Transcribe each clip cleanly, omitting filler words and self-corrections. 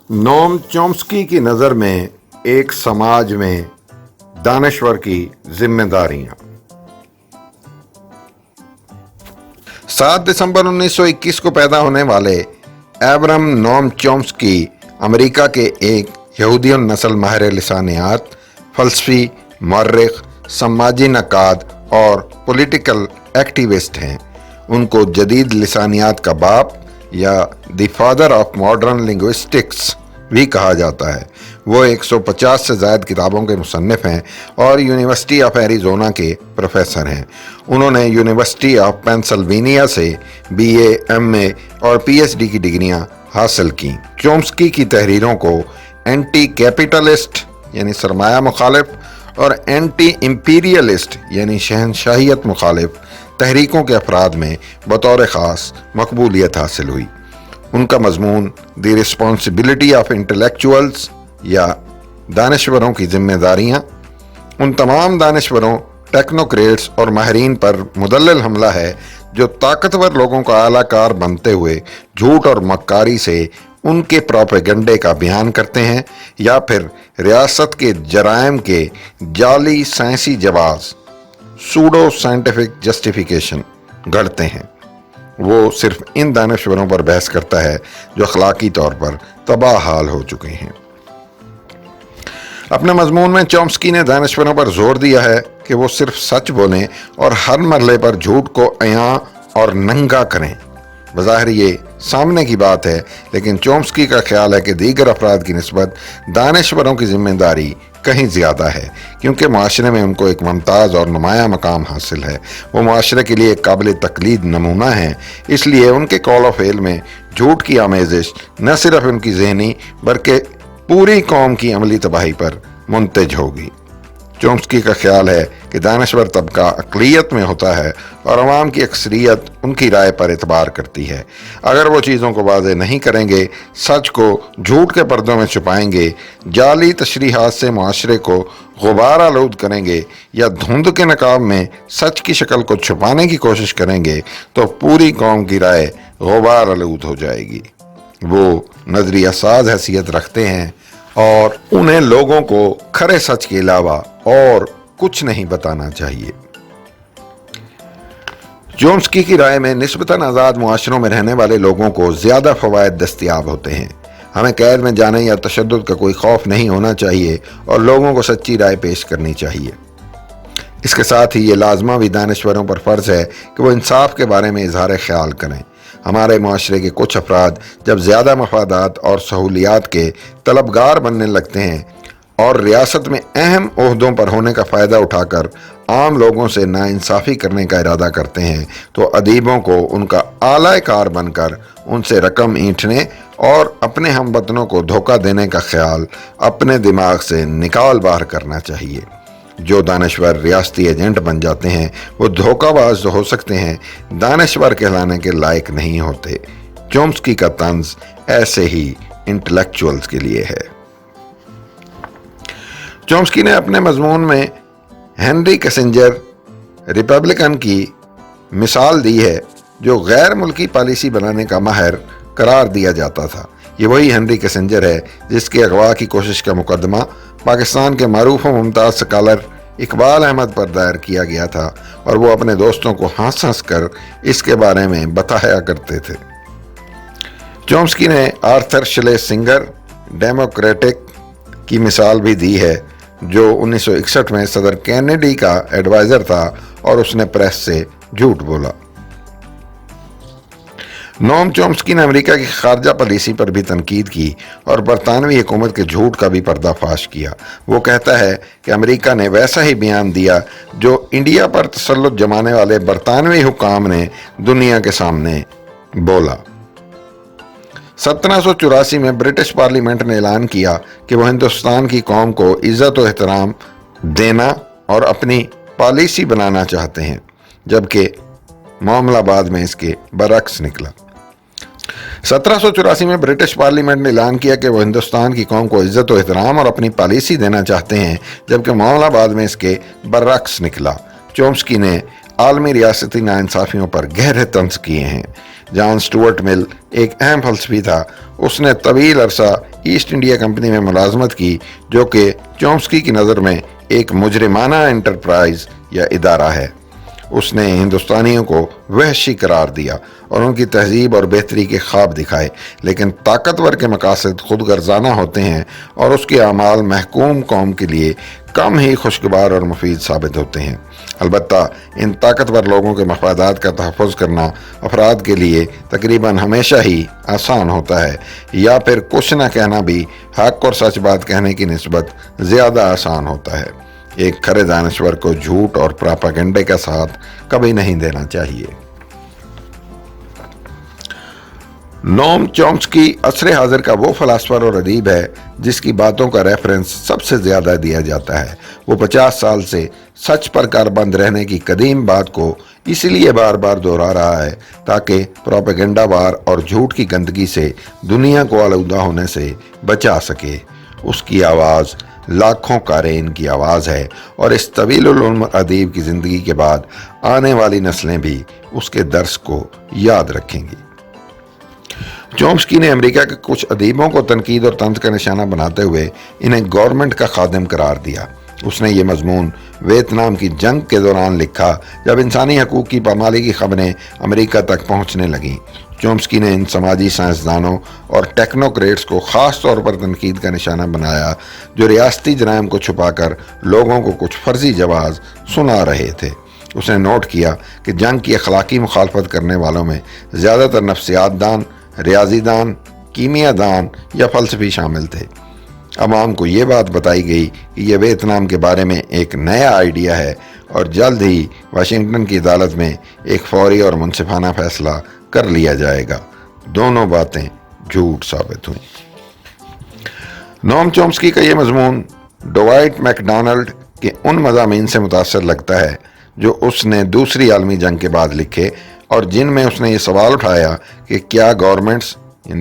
نوم چومسکی کی نظر میں ایک سماج میں دانشور کی ذمہ داریاں۔ 7 دسمبر 1921 کو پیدا ہونے والے ایبرہم نوم چومسکی امریکہ کے ایک یہودی النسل ماہر لسانیات، فلسفی، مورخ، سماجی نقاد اور پولیٹیکل ایکٹیوسٹ ہیں۔ ان کو جدید لسانیات کا باپ یا the father of modern linguistics بھی کہا جاتا ہے۔ وہ 150 سے زائد کتابوں کے مصنف ہیں اور یونیورسٹی آف ایریزونا کے پروفیسر ہیں۔ انہوں نے یونیورسٹی آف پینسلوینیا سے BA، MA اور PhD کی ڈگریاں حاصل کیں۔ چومسکی کی تحریروں کو اینٹی کیپیٹلسٹ یعنی سرمایہ مخالف اور اینٹی امپیریلسٹ یعنی شہنشاہیت مخالف تحریکوں کے افراد میں بطور خاص مقبولیت حاصل ہوئی۔ ان کا مضمون دی ریسپانسبلٹی آف انٹلیکچوئلز یا دانشوروں کی ذمہ داریاں ان تمام دانشوروں، ٹیکنوکریٹس اور ماہرین پر مدلل حملہ ہے جو طاقتور لوگوں کا اعلیٰ کار بنتے ہوئے جھوٹ اور مکاری سے ان کے پروپیگنڈے کا بیان کرتے ہیں یا پھر ریاست کے جرائم کے جعلی سائنسی جواز سوڈو سائنٹیفک جسٹیفیکیشن گھڑتے ہیں۔ وہ صرف ان دانشوروں پر بحث کرتا ہے جو اخلاقی طور پر تباہ حال ہو چکے ہیں۔ اپنے مضمون میں چومسکی نے دانشوروں پر زور دیا ہے کہ وہ صرف سچ بولیں اور ہر مرحلے پر جھوٹ کو عیاں اور ننگا کریں۔ بظاہر یہ سامنے کی بات ہے، لیکن چومسکی کا خیال ہے کہ دیگر افراد کی نسبت دانشوروں کی ذمہ داری کہیں زیادہ ہے، کیونکہ معاشرے میں ان کو ایک ممتاز اور نمایاں مقام حاصل ہے۔ وہ معاشرے کے لیے ایک قابل تقلید نمونہ ہیں، اس لیے ان کے قول و فعل میں جھوٹ کی آمیزش نہ صرف ان کی ذہنی بلکہ پوری قوم کی عملی تباہی پر منتج ہوگی۔ چومسکی کا خیال ہے کہ دانشور طبقہ اقلیت میں ہوتا ہے اور عوام کی اکثریت ان کی رائے پر اعتبار کرتی ہے۔ اگر وہ چیزوں کو واضح نہیں کریں گے، سچ کو جھوٹ کے پردوں میں چھپائیں گے، جعلی تشریحات سے معاشرے کو غبار آلود کریں گے یا دھند کے نقاب میں سچ کی شکل کو چھپانے کی کوشش کریں گے تو پوری قوم کی رائے غبار آلود ہو جائے گی۔ وہ نظریہ ساز حیثیت رکھتے ہیں اور انہیں لوگوں کو کھرے سچ کے علاوہ اور کچھ نہیں بتانا چاہیے۔ چومسکی کی رائے میں نسبتاً آزاد معاشروں میں رہنے والے لوگوں کو زیادہ فوائد دستیاب ہوتے ہیں۔ ہمیں قید میں جانے یا تشدد کا کوئی خوف نہیں ہونا چاہیے اور لوگوں کو سچی رائے پیش کرنی چاہیے۔ اس کے ساتھ ہی یہ لازمہ بھی دانشوروں پر فرض ہے کہ وہ انصاف کے بارے میں اظہار خیال کریں۔ ہمارے معاشرے کے کچھ افراد جب زیادہ مفادات اور سہولیات کے طلبگار بننے لگتے ہیں اور ریاست میں اہم عہدوں پر ہونے کا فائدہ اٹھا کر عام لوگوں سے ناانصافی کرنے کا ارادہ کرتے ہیں تو ادیبوں کو ان کا اعلی کار بن کر ان سے رقم اینٹھنے اور اپنے ہم وطنوں کو دھوکہ دینے کا خیال اپنے دماغ سے نکال باہر کرنا چاہیے۔ جو دانشور ریاستی ایجنٹ بن جاتے ہیں وہ دھوکہ باز ہو سکتے ہیں، دانشور کہلانے کے لائق نہیں ہوتے۔ چومسکی کا طنز ایسے ہی انٹلیکچوئلز کے لیے ہے۔ چومسکی نے اپنے مضمون میں ہنری کسنجر ریپبلکن کی مثال دی ہے جو غیر ملکی پالیسی بنانے کا ماہر قرار دیا جاتا تھا۔ یہ وہی ہنری کسنجر ہے جس کے اغوا کی کوشش کا مقدمہ پاکستان کے معروف و ممتاز سکالر اقبال احمد پر دائر کیا گیا تھا اور وہ اپنے دوستوں کو ہنس ہنس کر اس کے بارے میں بتایا کرتے تھے۔ چومسکی نے آرتھر شلے سنگر ڈیموکریٹک کی مثال بھی دی ہے جو 1961 میں صدر کینیڈی کا ایڈوائزر تھا اور اس نے پریس سے جھوٹ بولا۔ نوم چومسکی نے امریکہ کی خارجہ پالیسی پر بھی تنقید کی اور برطانوی حکومت کے جھوٹ کا بھی پردہ فاش کیا۔ وہ کہتا ہے کہ امریکہ نے ویسا ہی بیان دیا جو انڈیا پر تسلط جمانے والے برطانوی حکام نے دنیا کے سامنے بولا۔ 1784 میں برٹش پارلیمنٹ نے اعلان کیا کہ وہ ہندوستان کی قوم کو عزت و احترام دینا اور اپنی پالیسی بنانا چاہتے ہیں، جبکہ معاملہ بعد میں اس کے برعکس نکلا۔ 1784 میں برٹش پارلیمنٹ نے اعلان کیا کہ وہ ہندوستان کی قوم کو عزت و احترام اور اپنی پالیسی دینا چاہتے ہیں، جبکہ معاملہ بعد میں اس کے برعکس نکلا۔ چومسکی نے عالمی ریاستی ناانصافیوں پر گہرے طنز کیے ہیں۔ جان سٹورٹ مل ایک اہم فلسفی تھا۔ اس نے طویل عرصہ ایسٹ انڈیا کمپنی میں ملازمت کی، جو کہ چومسکی کی نظر میں ایک مجرمانہ انٹرپرائز یا ادارہ ہے۔ اس نے ہندوستانیوں کو وحشی قرار دیا اور ان کی تہذیب اور بہتری کے خواب دکھائے، لیکن طاقتور کے مقاصد خود غرضانہ ہوتے ہیں اور اس کے اعمال محکوم قوم کے لیے کم ہی خوشگوار اور مفید ثابت ہوتے ہیں۔ البتہ ان طاقتور لوگوں کے مفادات کا تحفظ کرنا افراد کے لیے تقریباً ہمیشہ ہی آسان ہوتا ہے، یا پھر کچھ نہ کہنا بھی حق اور سچ بات کہنے کی نسبت زیادہ آسان ہوتا ہے۔ ایک کھرے دانشور کو جھوٹ اور پراپاگنڈے کا ساتھ کبھی نہیں دینا چاہیے۔ نوم چومسکی عصر حاضر کا وہ فلاسفر اور ادیب ہے جس کی باتوں کا ریفرنس سب سے زیادہ دیا جاتا ہے۔ وہ 50 سال سے سچ پر کاربند رہنے کی قدیم بات کو اس لیے بار بار دہرا رہا ہے تاکہ پروپیگنڈا وار اور جھوٹ کی گندگی سے دنیا کو آلودہ ہونے سے بچا سکے۔ اس کی آواز لاکھوں قارئین کی آواز ہے، اور اس طویل العمر ادیب کی زندگی کے بعد آنے والی نسلیں بھی اس کے درس کو یاد رکھیں گی۔ چومسکی نے امریکہ کے کچھ ادیبوں کو تنقید اور طنز کا نشانہ بناتے ہوئے انہیں گورنمنٹ کا خادم قرار دیا۔ اس نے یہ مضمون ویتنام کی جنگ کے دوران لکھا، جب انسانی حقوق کی پامالی کی خبریں امریکہ تک پہنچنے لگیں۔ چومسکی نے ان سماجی سائنسدانوں اور ٹیکنوکریٹس کو خاص طور پر تنقید کا نشانہ بنایا جو ریاستی جرائم کو چھپا کر لوگوں کو کچھ فرضی جواز سنا رہے تھے۔ اس نے نوٹ کیا کہ جنگ کی اخلاقی مخالفت کرنے والوں میں زیادہ تر نفسیات دان، ریاضی دان، کیمیا دان یا فلسفی شامل تھے۔ عوام کو یہ بات بتائی گئی کہ یہ ویتنام کے بارے میں ایک نیا آئیڈیا ہے اور جلد ہی واشنگٹن کی عدالت میں ایک فوری اور منصفانہ فیصلہ کر لیا جائے گا۔ دونوں باتیں جھوٹ ثابت ہوئیں۔ نوم چومسکی کا یہ مضمون ڈوائٹ میک ڈونلڈ کے ان مضامین سے متاثر لگتا ہے جو اس نے دوسری عالمی جنگ کے بعد لکھے، اور جن میں اس نے یہ سوال اٹھایا کہ کیا گورنمنٹس،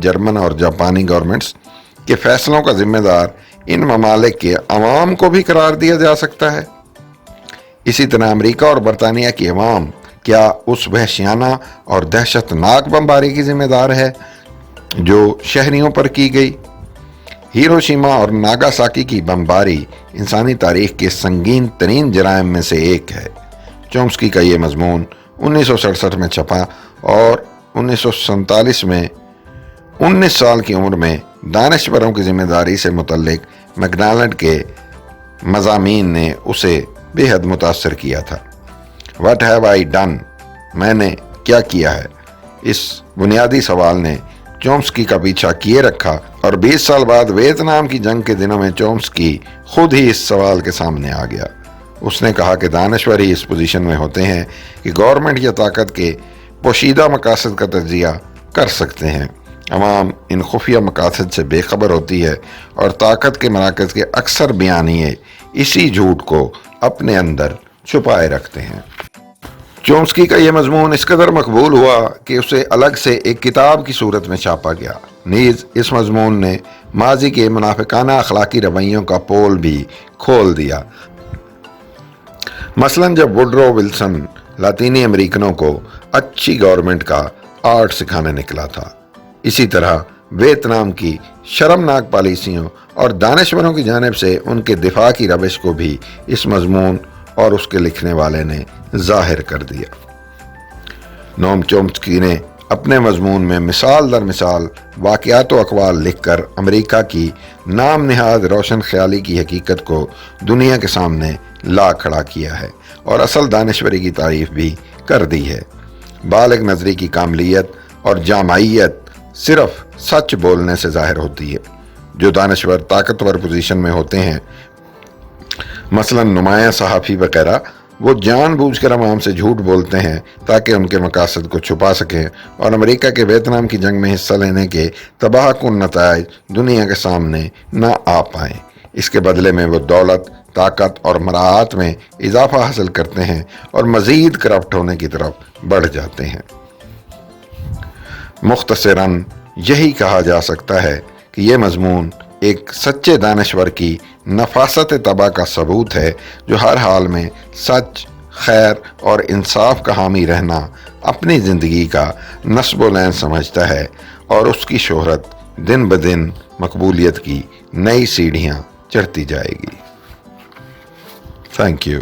جرمن اور جاپانی گورنمنٹس کے فیصلوں کا ذمہ دار ان ممالک کے عوام کو بھی قرار دیا جا سکتا ہے؟ اسی طرح امریکہ اور برطانیہ کی عوام کیا اس وحشیانہ اور دہشت ناک بمباری کی ذمہ دار ہے جو شہریوں پر کی گئی؟ ہیروشیما اور ناگاساکی کی بمباری انسانی تاریخ کے سنگین ترین جرائم میں سے ایک ہے۔ چومسکی کا یہ مضمون 1967 میں چھپا اور 1947 میں 19 سال کی عمر میں دانشوروں کی ذمہ داری سے متعلق میکڈونلڈ کے مضامین نے اسے بے حد متاثر کیا تھا۔ What have I done? میں نے کیا کیا ہے؟ اس بنیادی سوال نے چومسکی کا پیچھا کیے رکھا، اور 20 سال بعد ویتنام کی جنگ کے دنوں میں چومسکی خود ہی اس سوال کے سامنے آ گیا۔ اس نے کہا کہ دانشور ہی اس پوزیشن میں ہوتے ہیں کہ گورنمنٹ یا طاقت کے پوشیدہ مقاصد کا تجزیہ کر سکتے ہیں۔ عوام ان خفیہ مقاصد سے بے خبر ہوتی ہے، اور طاقت کے مراکز کے اکثر بیانیے اسی جھوٹ کو اپنے اندر چھپائے رکھتے ہیں۔ چومسکی کا یہ مضمون اس قدر مقبول ہوا کہ اسے الگ سے ایک کتاب کی صورت میں چھاپا گیا۔ نیز اس مضمون نے ماضی کے منافقانہ اخلاقی رویوں کا پول بھی کھول دیا۔ مثلاً جب ووڈرو ولسن لاطینی امریکنوں کو اچھی گورنمنٹ کا آرٹ سکھانے نکلا تھا، اسی طرح ویتنام کی شرمناک پالیسیوں اور دانشوروں کی جانب سے ان کے دفاع کی روش کو بھی اس مضمون اور اس کے لکھنے والے نے ظاہر کر دیا۔ نوم چومسکی نے اپنے مضمون میں مثال در مثال واقعات و اقوال لکھ کر امریکہ کی نام نہاد روشن خیالی کی حقیقت کو دنیا کے سامنے لا کھڑا کیا ہے، اور اصل دانشوری کی تعریف بھی کر دی ہے۔ بالغ نظری کی کاملیت اور جامعیت صرف سچ بولنے سے ظاہر ہوتی ہے۔ جو دانشور طاقتور پوزیشن میں ہوتے ہیں، مثلا نمایاں صحافی وغیرہ، وہ جان بوجھ کر عوام سے جھوٹ بولتے ہیں تاکہ ان کے مقاصد کو چھپا سکیں اور امریکہ کے ویتنام کی جنگ میں حصہ لینے کے تباہ کن نتائج دنیا کے سامنے نہ آ پائیں۔ اس کے بدلے میں وہ دولت، طاقت اور مراعات میں اضافہ حاصل کرتے ہیں اور مزید کرپٹ ہونے کی طرف بڑھ جاتے ہیں۔ مختصراً یہی کہا جا سکتا ہے کہ یہ مضمون ایک سچے دانشور کی نفاست طبع کا ثبوت ہے جو ہر حال میں سچ، خیر اور انصاف کا حامی رہنا اپنی زندگی کا نصب و لین سمجھتا ہے، اور اس کی شہرت دن بدن مقبولیت کی نئی سیڑھیاں چڑھتی جائے گی. Thank you.